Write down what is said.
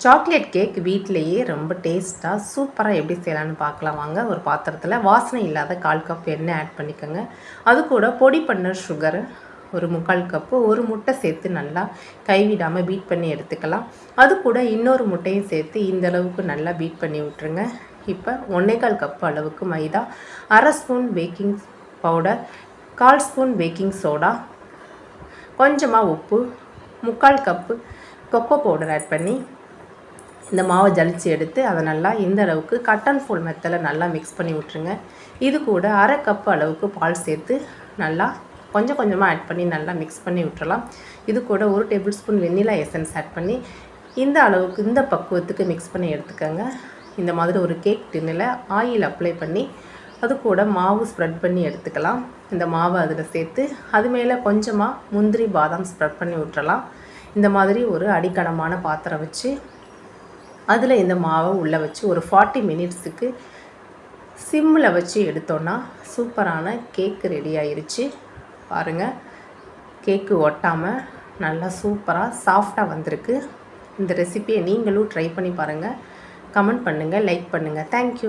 Chocolate cake வீட்டிலேயே ரொம்ப டேஸ்ட்டாக சூப்பராக எப்படி செய்யலான்னு பார்க்கலாம் வாங்க. ஒரு பாத்திரத்தில் வாசனை இல்லாத 1/4 கப் எண்ணெய் ஆட் பண்ணிக்கோங்க. அது கூட பொடி பண்ண சுகர் ஒரு 3/4 கப்பு, ஒரு முட்டை சேர்த்து நல்லா கைவிடாமல் பீட் பண்ணி எடுத்துக்கலாம். அது கூட இன்னொரு முட்டையும் சேர்த்து இந்த அளவுக்கு நல்லா பீட் பண்ணி விட்டுருங்க. இப்போ 1/4 கப்பு அளவுக்கு மைதா, 1/2 spoon baking powder, 1/4 spoon baking soda, கொஞ்சமாக உப்பு, 3/4 கப்பு கொக்கோ பவுடர் ஆட் பண்ணி இந்த மாவை ஜலிச்சு எடுத்து அதை நல்லா இந்த அளவுக்கு கட் அண்ட் ஃபோல்ட் மெத்தடில் நல்லா மிக்ஸ் பண்ணி விட்ருங்க. இது கூட 1/2 கப்பு அளவுக்கு பால் சேர்த்து நல்லா கொஞ்சம் கொஞ்சமாக ஆட் பண்ணி நல்லா மிக்ஸ் பண்ணி விட்டுறலாம். இது கூட 1 table spoon vanilla essence add பண்ணி இந்த அளவுக்கு இந்த பக்குவத்துக்கு மிக்ஸ் பண்ணி எடுத்துக்கோங்க. இந்த மாதிரி ஒரு கேக் டின்னில் ஆயில் அப்ளை பண்ணி அது கூட மாவு ஸ்ப்ரெட் பண்ணி எடுத்துக்கலாம். இந்த மாவை அதில் சேர்த்து அது மேலே கொஞ்சமாக முந்திரி பாதாம் ஸ்ப்ரெட் பண்ணி விட்டுறலாம். இந்த மாதிரி ஒரு அடிக்கனமான பாத்திரம் வச்சு அதில் இந்த மாவை உள்ளே வச்சு ஒரு 40 மினிட்ஸுக்கு சிம்மில் வச்சு எடுத்தோன்னா சூப்பரான கேக்கு ரெடி ஆயிருச்சு. பாருங்கள், கேக்கு ஒட்டாமல் நல்லா சூப்பராக சாஃப்டாக வந்திருக்கு. இந்த ரெசிபியை நீங்களும் ட்ரை பண்ணி பாருங்கள். கமெண்ட் பண்ணுங்கள், லைக் பண்ணுங்கள். தேங்க்யூ.